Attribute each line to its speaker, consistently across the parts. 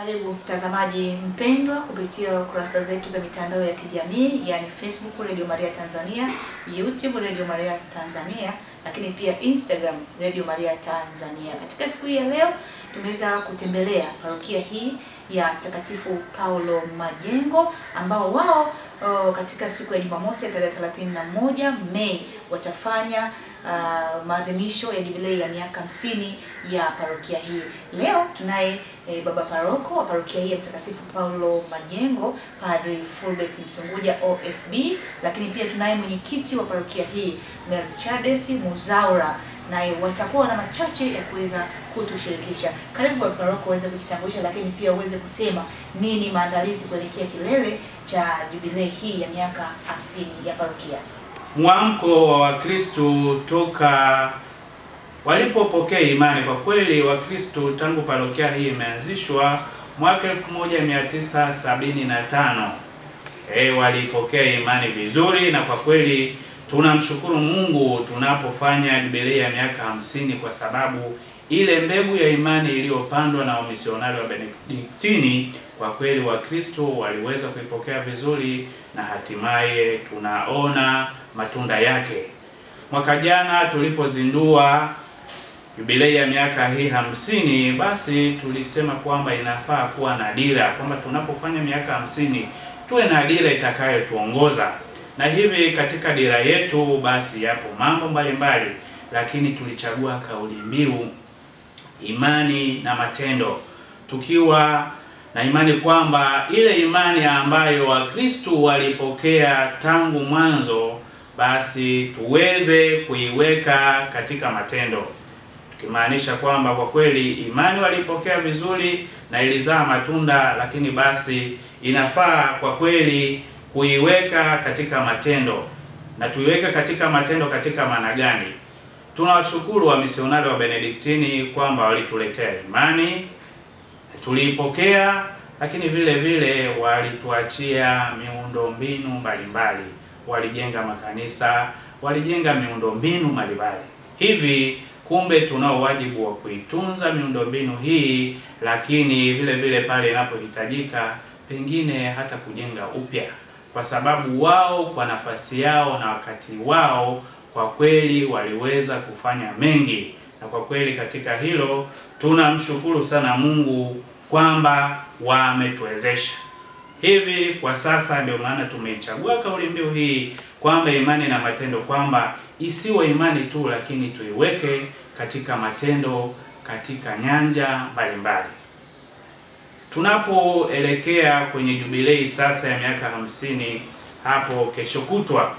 Speaker 1: Karibu mtazamaji mpendwa kupitia kurasa zetu za mitandao ya kijamii, yani Facebook Radio Maria Tanzania, YouTube Radio Maria Tanzania, lakini pia Instagram Radio Maria Tanzania. Katika siku hii ya leo tumeweza kutembelea parokia hii ya Mtakatifu Paulo Majengo, ambao wao katika siku ya Jumamosi ya tarehe 31 Mei watafanya maadhimisho ya jubilei ya miaka 50 ya parokia hii. Leo tunaye baba paroko wa parokia hii ya Mtakatifu Paulo Majengo, Padri Fulbert Mtunguja OSB, lakini pia tunaye mwenyekiti wa parokia hii Melchades Muzaura, naye watakuwa na machache ya kuweza kutushirikisha. Karibu baba paroko uweze kujitambulisha, lakini pia uweze kusema nini maandalizi kuelekea kilele cha jubilei hii ya miaka 50 ya parokia.
Speaker 2: Mwamko wa Wakristo toka walipopokea imani. Kwa kweli Wakristo tangu parokia hii imeanzishwa mwaka 1975 walipokea imani vizuri, na kwa kweli tunamshukuru Mungu tunapofanya jubilei ya miaka 50, kwa sababu ile mbegu ya imani iliyopandwa na wamisionari wa Benediktini, kwa kweli Wakristo waliweza kuipokea vizuri na hatimaye tunaona matunda yake. Mwaka jana tulipozindua jubilei ya miaka hii 50, basi tulisema kwamba inafaa kuwa na dira, kwamba tunapofanya miaka 50 tuwe na dira itakayotuongoza. Na hivi katika dira yetu basi yapo mambo mbalimbali, lakini tulichagua kauli mbiu imani na matendo, tukiwa na imani kwamba ile imani ambayo Wakristo walipokea tangu mwanzo basi tuweze kuiweka katika matendo, tukimaanisha kwamba kwa kweli imani walipokea vizuri na ilizaa matunda, lakini basi inafaa kwa kweli kuiweka katika matendo. Na tuiweke katika matendo katika maana gani? Tunawashukuru wamisionari wa Benediktini kwamba walituletea imani, tuliipokea, lakini vile vile walituachia miundombinu mbalimbali. Walijenga makanisa, walijenga miundombinu mbalimbali. Hivi kumbe tunao wajibu wa kuitunza miundombinu hii, lakini vile vile pale inapohitajika pengine hata kujenga upya, kwa sababu wao kwa nafasi yao na wakati wao kwa kweli waliweza kufanya mengi, na kwa kweli katika hilo tunamshukuru sana Mungu kwamba wametuwezesha. Hivi kwa sasa ndio maana tumeichagua kauli mbiu hii kwamba imani na matendo, kwamba isiwe imani tu, lakini tuiweke katika matendo katika nyanja mbalimbali. Tunapoelekea kwenye jubilei sasa ya miaka 50 hapo kesho kutwa,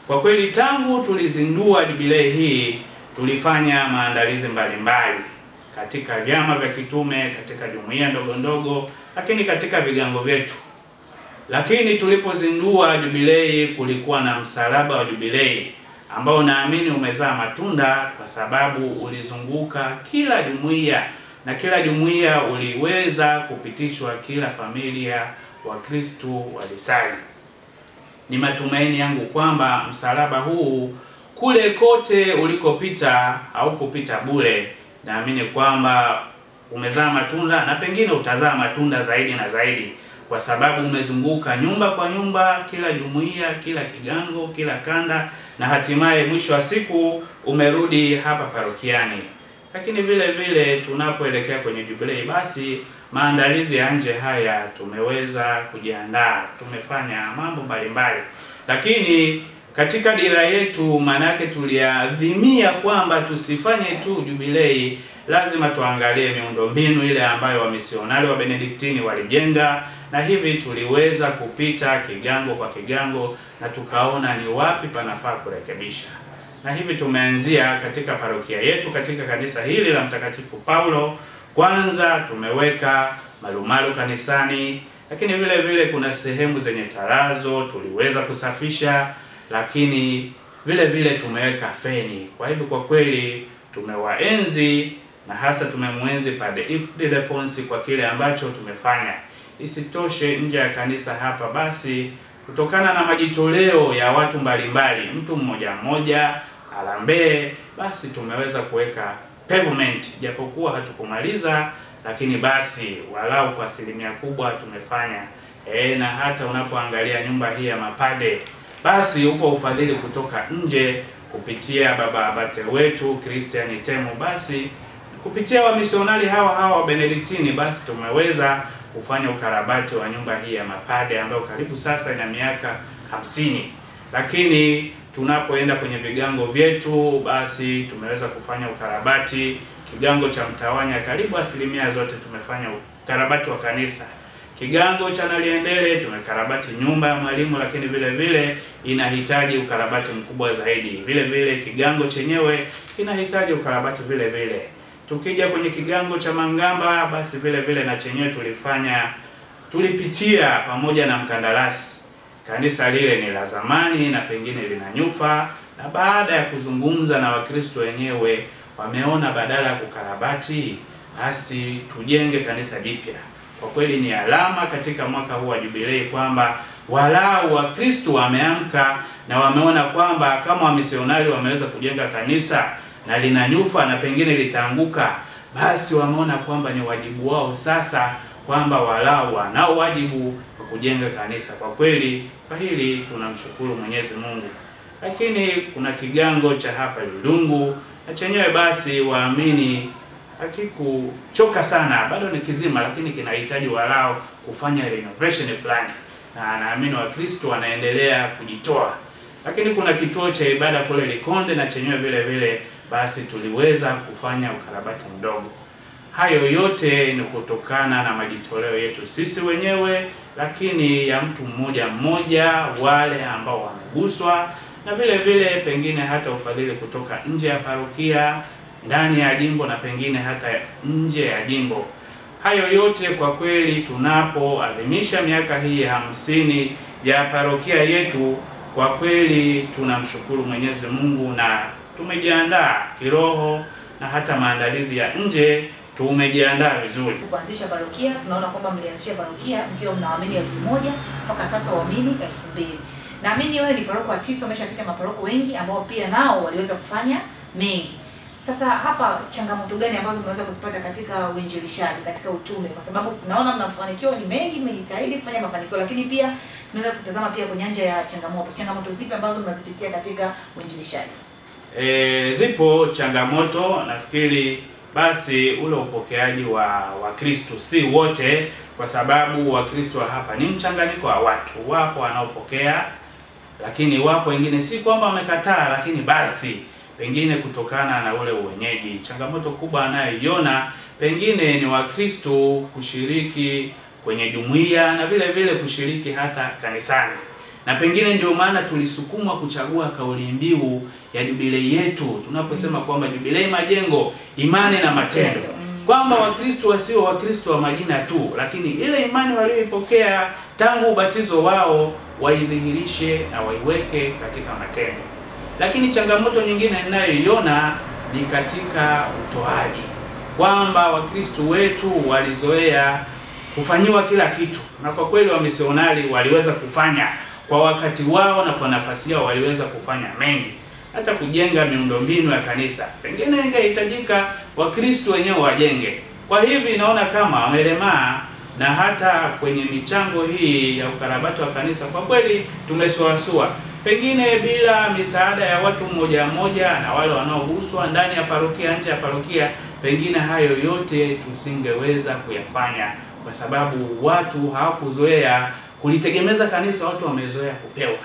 Speaker 2: kwa kweli tangu tulizindua jubilei hii tulifanya maandalizi mbalimbali katika vyama vya kitume, katika jumuiya ndogo ndogo, lakini katika vigango vyetu. Lakini tulipozindua jubilei kulikuwa na msalaba wa jubilei ambao naamini umezaa matunda, kwa sababu ulizunguka kila jumuiya, na kila jumuiya uliweza kupitishwa kila familia Wakristo walisali. Ni matumaini yangu kwamba msalaba huu kule kote ulikopita au kupita bure. Naamini kwamba umezaa matunda, na pengine utazaa matunda zaidi na zaidi, kwa sababu umezunguka nyumba kwa nyumba, kila jumuiya, kila kigango, kila kanda, na hatimaye mwisho wa siku umerudi hapa parokiani. Lakini vile vile tunapoelekea kwenye jubilei, basi maandalizi ya nje haya tumeweza kujiandaa, tumefanya mambo mbalimbali, lakini katika dira yetu manake tuliadhimia kwamba tusifanye tu jubilei, lazima tuangalie miundombinu ile ambayo wamisionari wa Benediktini walijenga, na hivi tuliweza kupita kigango kwa kigango na tukaona ni wapi panafaa kurekebisha. Na hivi tumeanzia katika parokia yetu, katika kanisa hili la Mtakatifu Paulo. Kwanza tumeweka marumaru kanisani, lakini vile vile kuna sehemu zenye tarazo tuliweza kusafisha, lakini vile vile tumeweka feni. Kwa hivyo kwa kweli tumewaenzi, na hasa tumemwenzi Padre Ildefonsi kwa kile ambacho tumefanya. Isitoshe nje ya kanisa hapa basi, kutokana na majitoleo ya watu mbalimbali, mtu mmoja mmoja, harambee, basi tumeweza kuweka pavement, japokuwa hatukumaliza, lakini basi walau kwa asilimia kubwa tumefanya. Na hata unapoangalia nyumba hii ya mapade, basi upo ufadhili kutoka nje kupitia baba abate wetu Christian Temo, basi kupitia wamisionari hawa wa Benediktini, basi tumeweza kufanya ukarabati wa nyumba hii ya mapade ambayo karibu sasa ina miaka 50. Lakini tunapoenda kwenye vigango vyetu, basi tumeweza kufanya ukarabati. Kigango cha Mtawanya karibu asilimia zote tumefanya ukarabati wa kanisa. Kigango cha Naliendele tumekarabati nyumba ya mwalimu, lakini vile vile inahitaji ukarabati mkubwa zaidi. Vile vile kigango chenyewe inahitaji ukarabati vile vile. Tukija kwenye kigango cha Mangamba, basi vile vile na chenyewe tulipitia pamoja na mkandarasi. Kanisa lile ni la zamani na pengine lina nyufa, na baada ya kuzungumza na Wakristo wenyewe wameona badala ya kukarabati, basi tujenge kanisa jipya. Kwa kweli ni alama katika mwaka huu wa jubilei kwamba walau Wakristo wameamka na wameona kwamba kama wamisionari wameweza kujenga kanisa na lina nyufa na pengine litaanguka, basi wameona kwamba ni wajibu wao sasa, kwamba walau wanao wajibu wa kujenga kanisa. Kwa kweli kwa hili tunamshukuru Mwenyezi Mungu. Lakini kuna kigango cha hapa Lulungu, na chenyewe basi waamini hakikuchoka sana, bado ni kizima, lakini kinahitaji walau kufanya renovation fulani, na naamini Wakristo wanaendelea kujitoa. Lakini kuna kituo cha ibada kule Likonde, na chenyewe vile vile basi tuliweza kufanya ukarabati mdogo. Hayo yote ni kutokana na majitoleo yetu sisi wenyewe, lakini ya mtu mmoja mmoja, wale ambao wameguswa, na vile vile pengine hata ufadhili kutoka nje ya parokia, ndani ya jimbo, na pengine hata nje ya jimbo. Hayo yote kwa kweli tunapoadhimisha miaka hii 50 ya parokia yetu, kwa kweli tunamshukuru Mwenyezi Mungu, na tumejiandaa kiroho na hata maandalizi ya nje tumejiandaa vizuri.
Speaker 1: Kuanzisha parokia, tunaona kwamba mlianzisha parokia mkiwa mnaamini 1000 mpaka sasa waamini 2000. Naamini wewe ni paroko wa 9, umeshapita maparoko wengi ambao pia nao waliweza kufanya mengi. Sasa hapa changamoto gani ambazo mnaweza kuzipata katika uinjilishaji, katika utume? Kwa sababu tunaona mafanikio ni mengi, mmejitahidi kufanya mafanikio, lakini pia tunaweza kutazama pia kwenye nyanja ya changamoto. Changamoto zipi ambazo mnazipitia katika uinjilishaji?
Speaker 2: Zipo changamoto, nafikiri basi ule upokeaji wa Wakristo si wote, kwa sababu Wakristo hapa ni mchanganyiko wa watu. Wapo wanaopokea, lakini wapo wengine si kwamba wamekataa, lakini basi pengine kutokana na ule uwenyeji. Changamoto kubwa anayoiona pengine ni Wakristo kushiriki kwenye jumuiya na vile vile kushiriki hata kanisani. Na pengine ndio maana tulisukumwa kuchagua kauli mbiu ya jubilei yetu tunaposema kwamba jubilei majengo, imani na matendo. Kwamba Wakristo wasio Wakristo wa majina tu, lakini ile imani walioipokea tangu ubatizo wao waidhihirishe na waiweke katika matendo. Lakini changamoto nyingine ninayoiona ni katika utoaji, kwamba Wakristo wetu walizoea kufanyiwa kila kitu, na kwa kweli wamisionari waliweza kufanya kwa wakati wao na kwa nafasi yao, waliweza kufanya mengi, hata kujenga miundombinu ya kanisa. Pengine ingehitajika Wakristo wenyewe wajenge. Kwa hivi naona kama wamelemaa, na hata kwenye michango hii ya ukarabati wa kanisa kwa kweli tumesuasua. Pengine bila misaada ya watu mmoja mmoja na wale wanaoguswa ndani ya parokia, nje ya parokia, pengine hayo yote tusingeweza kuyafanya, kwa sababu watu hawakuzoea kulitegemeza kanisa, watu wamezoea kupewa.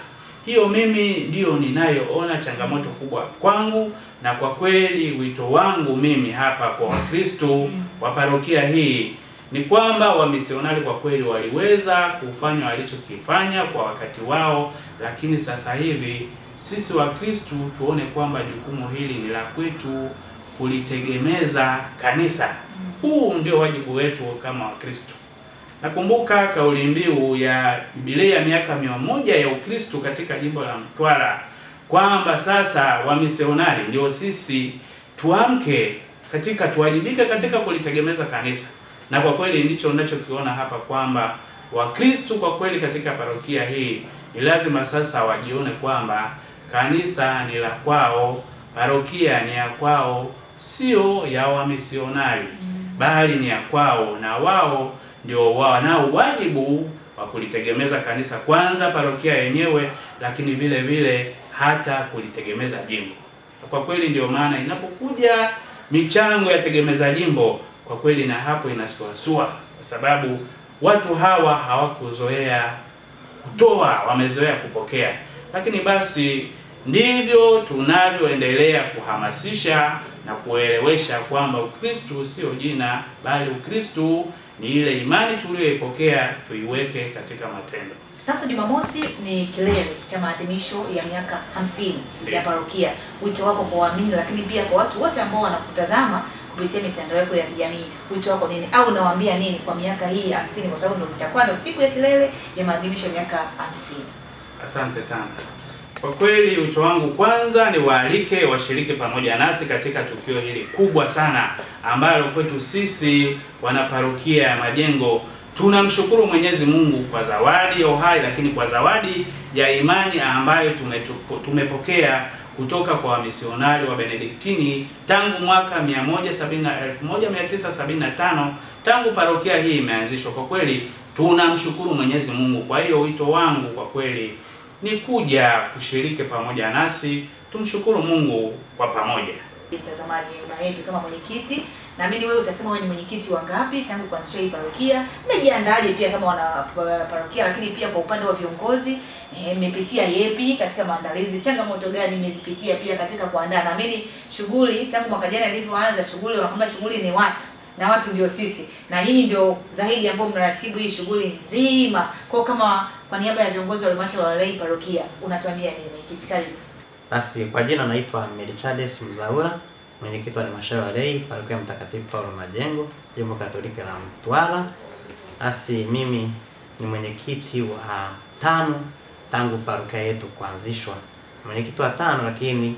Speaker 2: Hiyo mimi ndio ninayoona changamoto kubwa kwangu, na kwa kweli wito wangu mimi hapa kwa Wakristo wa parokia hii ni kwamba wamisionari kwa kweli waliweza kufanya walichokifanya kwa wakati wao, lakini sasa hivi sisi Wakristo tuone kwamba jukumu hili ni la kwetu kulitegemeza kanisa. Huu ndio wajibu wetu kama Wakristo. Nakumbuka kauli mbiu ya jubilei ya miaka 100 ya Ukristo katika jimbo la Mtwara, kwamba sasa wamisionari ndio sisi tuamke katika tuwajibike katika kulitegemeza kanisa. Na kwa kweli ndicho ninachokiona hapa, kwamba Wakristo kwa kweli katika parokia hii ni lazima sasa wajione kwamba kanisa ni la kwao, parokia ni ya kwao, sio ya wamisionari. bali ni ya kwao, na wao ndio wanao wajibu wa kulitegemeza kanisa, kwanza parokia yenyewe, lakini vile vile hata kulitegemeza jimbo. Kwa kweli ndio maana inapokuja michango ya tegemeza jimbo, kwa kweli na hapo inasuasua, kwa sababu watu hawa hawakuzoea kutoa, wamezoea kupokea. Lakini basi ndivyo tunavyoendelea kuhamasisha na kuelewesha kwamba Ukristo sio jina, bali Ukristo ni ile imani tuliyoipokea, tuiweke katika matendo.
Speaker 1: Sasa Jumamosi ni kilele cha maadhimisho ya miaka 50 ya parokia. Wito wako kwa waamini, lakini pia kwa watu wote ambao wanakutazama kupitia mitandao yako ya kijamii, wito wako nini, au unawaambia nini kwa miaka hii 50, kwa sababu ndio itakuwa ndio siku ya kilele ya maadhimisho ya miaka 50?
Speaker 2: Asante sana. Kwa kweli wito wangu kwanza ni waalike washiriki pamoja nasi katika tukio hili kubwa sana ambalo kwetu sisi wanaparokia ya Majengo tunamshukuru Mwenyezi Mungu kwa zawadi ya uhai, lakini kwa zawadi ya imani ambayo tumepokea kutoka kwa wamisionari wa Benediktini tangu mwaka 1975 tangu parokia hii imeanzishwa. Kwa kweli tunamshukuru Mwenyezi Mungu. Kwa hiyo wito wangu kwa kweli ni kuja kushiriki pamoja nasi, tumshukuru Mungu kwa pamoja.
Speaker 1: Mtazamaji, unayepi kama mwenyekiti, naamini wewe utasema wewe ni mwenyekiti wa ngapi tangu kuanzishwa hii parokia? Mmejiandaje pia kama wana parokia, lakini pia kwa upande wa viongozi, mmepitia yepi katika maandalizi? Changamoto gani mmezipitia pia katika kuandaa? Naamini shughuli tangu mwaka jana ilivyoanza, shughuli wanakwambia shughuli ni watu na watu ndio sisi, na nyinyi ndio zaidi ambao mnaratibu hii shughuli nzima. Kwa niaba ya viongozi wa halmashauri ya walei parokia, unatuambia nini mwenyekiti? Karibu.
Speaker 3: Basi kwa jina naitwa Melchades Mzaura, mwenyekiti wa halmashauri ya walei parokia Mtakatifu Paulo Majengo, Jimbo Katoliki la Mtwara. Basi mimi ni mwenyekiti wa 5 tangu parokia yetu kuanzishwa. Mwenyekiti wa 5, lakini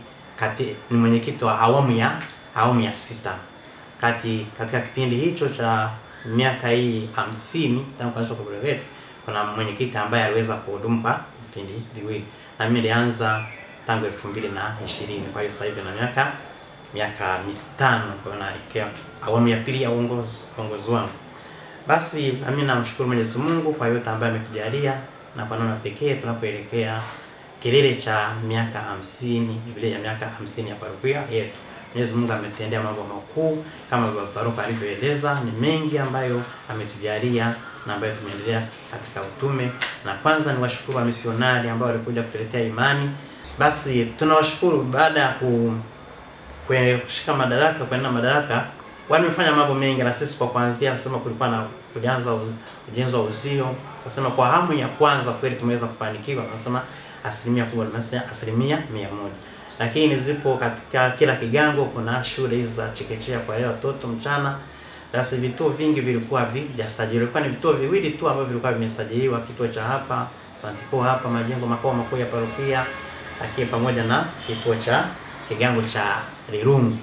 Speaker 3: ni mwenyekiti wa awamu ya 6. Katika kipindi hicho cha miaka hii 50 tangu kuanzishwa kwa parokia yetu, kuna mwenyekiti ambaye aliweza kuhudumu kwa vipindi viwili. Na mimi nilianza tangu 2020. Kwa hiyo sasa hivi na miaka 5 kwa naelekea awamu ya pili ya uongozi wangu. Basi mimi namshukuru Mwenyezi Mungu kwa yote ambaye ametujalia, na kwa namna pekee tunapoelekea kilele cha miaka 50, jubilei ya miaka 50 ya parokia yetu. Mwenyezi Mungu ametendea mambo makuu kama baba paroko alivyoeleza, ni mengi ambayo ametujalia na ambayo tumeendelea katika utume. Na kwanza ni washukuru wa misionari ambao walikuja kutuletea imani. Basi tunawashukuru, baada ya kushika madaraka, kwenda madaraka, wamefanya mambo mengi, na sisi kwa kuanzia nasema tulianza ujenzi wa uzio. Nasema kwa hamu ya kwanza kweli tumeweza kufanikiwa, nasema asilimia kubwa, nasema asilimia 100. Lakini zipo katika kila kigango kuna shule hizi za chekechea kwa wale watoto mchana. Basi vituo vingi vilikuwa vijasajiliwa. Ilikuwa ni vituo viwili tu ambavyo vilikuwa vimesajiliwa, kituo cha hapa Santipo hapa Majengo makao makuu ya parokia, lakini pamoja na kituo cha kigango cha Lirungu.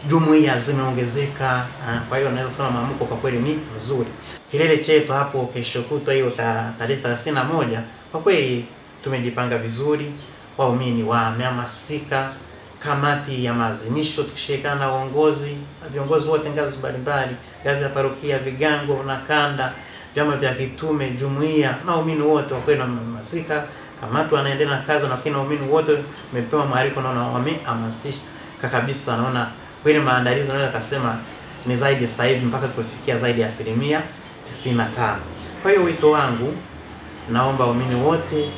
Speaker 3: Jumuiya zimeongezeka, kwa hiyo naweza kusema maamuko kwa kweli ni mzuri. Kilele chetu hapo kesho kutwa hiyo tarehe 31, kwa kweli tumejipanga vizuri. Waumini wamehamasika, kamati ya maadhimisho tukishirikiana na viongozi wote ngazi mbalimbali, ngazi ya parokia, vigango na kanda, vyama vya kitume, jumuiya na waumini wote kwa kweli wamehamasika. Kamati wanaendelea na kazi, na kina waumini wote wamepewa mwaliko na wamehamasika kabisa. Naona kweli maandalizi naweza kusema ni zaidi sasa hivi mpaka kufikia zaidi ya asilimia 95. Kwa hiyo wito wangu, naomba waumini wote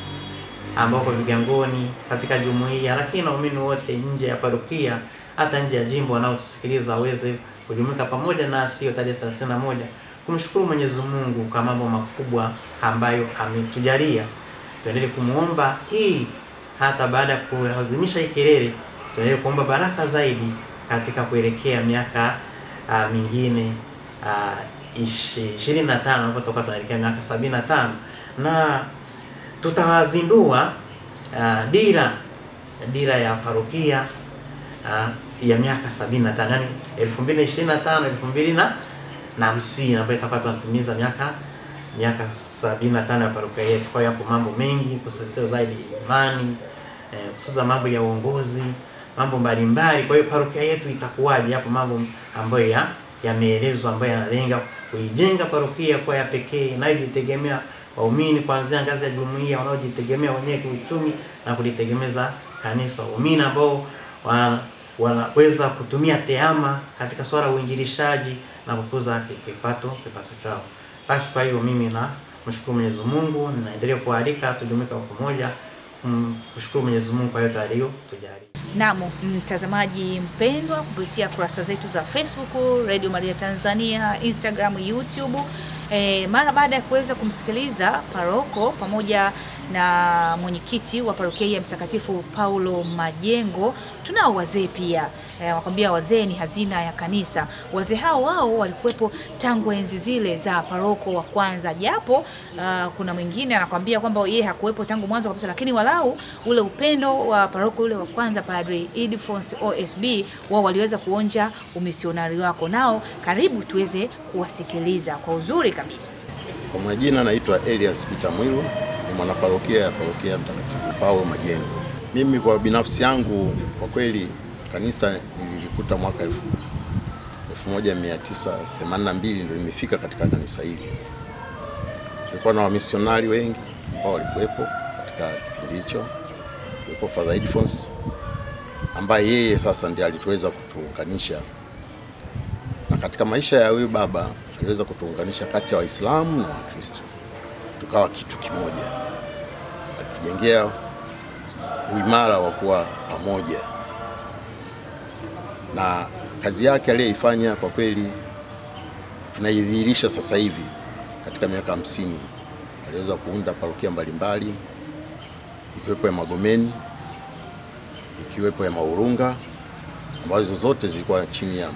Speaker 3: ambao kwa vigangoni katika jumuiya, lakini waumini wote nje ya parokia, hata nje ya jimbo wanaotusikiliza waweze kujumuika pamoja nasi tarehe 31 kumshukuru Mwenyezi Mungu kwa mambo makubwa ambayo ametujalia. Tuendelee kumuomba hata baada ya kuadhimisha hii kilele, tuendelee kuomba baraka zaidi katika kuelekea miaka mingine 25 ambapo tutakuwa tunaelekea miaka 75, na tutawazindua dira ya parokia ya miaka 75, yani 2025 2050, ambayo itakuwa tunatimiza miaka 75 ya parokia yetu. Kwa hiyo hapo mambo mengi kusisitiza zaidi imani, kusisitiza mambo ya uongozi, mambo mbalimbali. Kwa hiyo parokia yetu itakuwaje, hapo mambo ambayo yameelezwa ambayo yanalenga kuijenga parokia kwa ya pekee inayojitegemea, waumini kuanzia ngazi ya jumuiya wanaojitegemea wenyewe kiuchumi na kulitegemeza kanisa, waumini ambao wanaweza kutumia tehama katika swala uinjilishaji na kukuza kipato chao. Basi kwa hiyo mimi na mshukuru Mwenyezi Mungu, ninaendelea kualika tujumuike kwa pamoja kumshukuru Mwenyezi Mungu kwa yote aliyotujalia.
Speaker 1: Naam, mtazamaji mpendwa, kupitia kurasa zetu za Facebook Radio Maria Tanzania, Instagram, YouTube, mara baada ya kuweza kumsikiliza paroko pamoja na mwenyekiti wa parokia ya Mtakatifu Paulo Majengo, tunao wazee pia. Wakwambia wazee ni hazina ya kanisa. Wazee hao wao walikuwepo tangu enzi zile za paroko wa kwanza, japo kuna mwingine anakuambia kwamba yeye hakuwepo tangu mwanzo kabisa, lakini walau ule upendo wa paroko ule wa kwanza, Padre Ildefonsi OSB, wao waliweza kuonja umisionari wako. Nao karibu tuweze kuwasikiliza kwa uzuri kabisa.
Speaker 4: Kwa majina naitwa Elias Peter Mwilu, ni mwanaparokia ya parokia Mtakatifu Paulo Majengo. Mimi kwa binafsi yangu kwa kweli kanisa nililikuta mwaka 1982 ndio nimefika katika kanisa hili. Tulikuwa na wamisionari wengi ambao walikuwepo katika kipindi hicho. Yuko Father Ildefonsi ambaye yeye sasa ndiye alituweza kutuunganisha. Na katika maisha ya huyu baba aliweza kutuunganisha kati ya Waislamu na Wakristo. Tukawa kitu kimoja. Alitujengea uimara wa kuwa pamoja. Na kazi yake aliyoifanya kwa kweli tunaidhihirisha sasa hivi katika miaka 50. Aliweza kuunda parokia mbalimbali, ikiwepo ya Magomeni, ikiwepo ya Maurunga, ambazo zote zilikuwa chini ya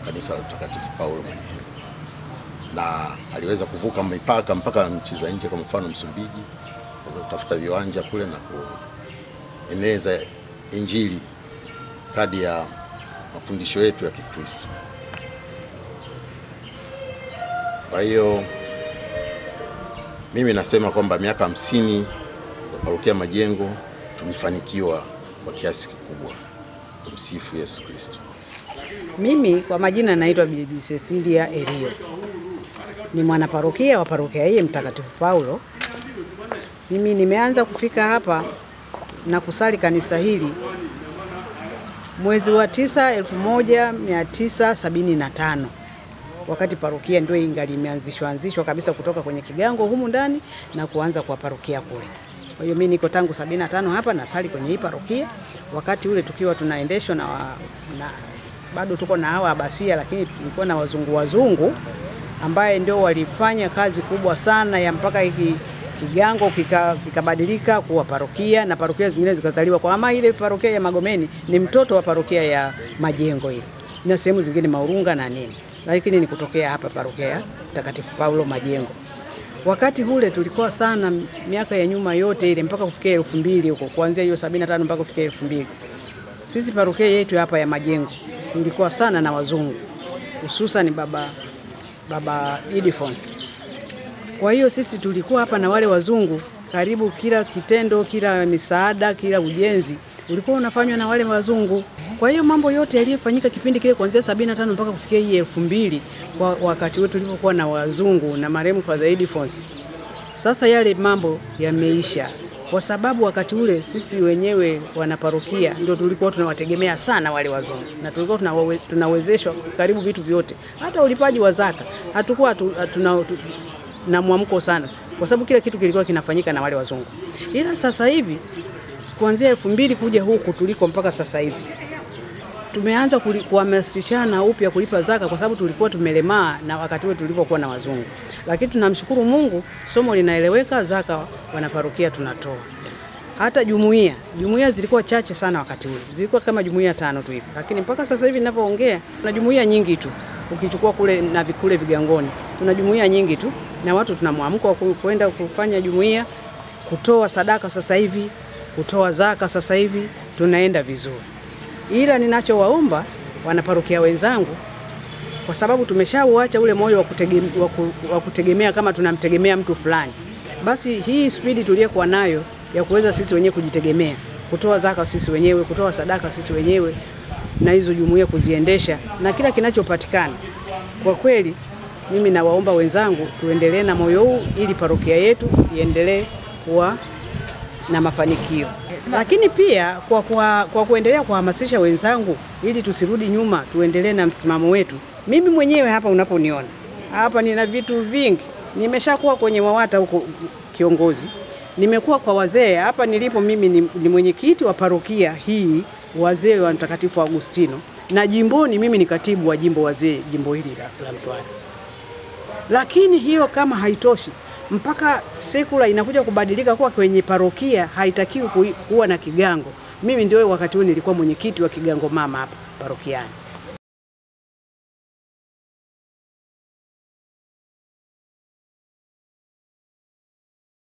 Speaker 4: kanisa la Mtakatifu Paulo Majengo. Na aliweza kuvuka mipaka mpaka nchi za nje, kwa mfano Msumbiji, aliweza kutafuta viwanja kule na kueneza Injili kadi ya mafundisho yetu ya Kikristo. Kwa hiyo mimi nasema kwamba miaka 50 ya parokia Majengo tumefanikiwa kwa kiasi kikubwa. Tumsifu Yesu Kristo.
Speaker 5: Mimi kwa majina naitwa Bibi Cecilia Elio. Ni mwanaparokia wa parokia hii Mtakatifu Paulo. Mimi nimeanza kufika hapa na kusali kanisa hili mwezi wa 9 1975. Wakati parokia ndio ingali imeanzishwa kabisa kutoka kwenye kigango humu ndani na kuanza kwa parokia kule. Kwa hiyo mimi niko tangu 75 hapa na sali kwenye hii parokia. Wakati ule tukiwa tunaendeshwa na bado tuko na hawa abasia, lakini tulikuwa na wazungu ambaye ndio walifanya kazi kubwa sana ya mpaka hiki kigango kikabadilika kuwa parokia na parokia zingine zikazaliwa. Kwa ama ile parokia ya Magomeni ni mtoto wa parokia ya Majengo ile, na sehemu zingine Maurunga na nini, lakini ni kutokea hapa parokia ya Mtakatifu Paulo Majengo. Wakati ule tulikuwa sana miaka ya nyuma yote ile mpaka kufikia 2000 huko, kuanzia hiyo 75 mpaka kufikia 2000. Sisi parokia yetu hapa ya Majengo tulikuwa sana na wazungu, hususan baba Ildefonsi. Kwa hiyo sisi tulikuwa hapa na wale wazungu, karibu kila kitendo, kila misaada, kila ujenzi ulikuwa unafanywa na wale wazungu. Kwa hiyo mambo yote yaliyofanyika kipindi kile kuanzia 75 mpaka kufikia hii 2000, kwa wakati wetu tulivyokuwa na wazungu na marehemu Father Ildefonsi, sasa yale mambo yameisha, kwa sababu wakati ule sisi wenyewe wanaparokia ndio tulikuwa tunawategemea sana wale wazungu, na tulikuwa tunawezeshwa karibu vitu vyote, hata ulipaji wa zaka hatakuwa na mwamko sana, kwa sababu kila kitu kilikuwa kinafanyika na wale wazungu. Ila sasa hivi kuanzia 2000 kuja huku tuliko mpaka sasa hivi tumeanza kuhamasishana upya kulipa zaka, kwa sababu tulikuwa tumelemaa na wakati wetu tulipokuwa na wazungu. Lakini tunamshukuru Mungu, somo linaeleweka, zaka wanaparokia tunatoa. Hata jumuiya zilikuwa chache sana wakati ule, zilikuwa kama jumuiya 5 tu hivi, lakini mpaka sasa hivi ninavyoongea na jumuiya nyingi tu. Ukichukua kule na vikule Vigangoni tuna jumuiya nyingi tu, na watu tunamwamko kwenda kufanya jumuiya, kutoa sadaka sasa hivi, kutoa zaka sasa hivi, tunaenda vizuri. Ila ninachowaomba wanaparokia wenzangu, kwa sababu tumeshauacha ule moyo wa kutegemea kama tunamtegemea mtu fulani, basi hii spidi tuliyokuwa nayo ya kuweza sisi wenyewe kujitegemea, kutoa zaka sisi wenyewe, kutoa sadaka sisi wenyewe, na hizo jumuiya kuziendesha, na kila kinachopatikana Kwa kweli mimi nawaomba wenzangu tuendelee na moyo huu ili parokia yetu iendelee kuwa na mafanikio. Lakini pia kwa kuendelea kuhamasisha wenzangu ili tusirudi nyuma, tuendelee na msimamo wetu. Mimi mwenyewe hapa unaponiona, hapa nina vitu vingi. Nimeshakuwa kwenye WAWATA huko kiongozi. Nimekuwa kwa wazee, hapa nilipo mimi ni mwenyekiti wa parokia hii wazee wa Mtakatifu Agustino, na jimboni mimi ni katibu wa jimbo wazee jimbo hili la Mtwara. Lakini hiyo kama haitoshi, mpaka sekula inakuja kubadilika kuwa kwenye parokia haitakiwi kuwa na kigango. Mimi ndio wakati huo nilikuwa mwenyekiti wa kigango mama hapa parokiani.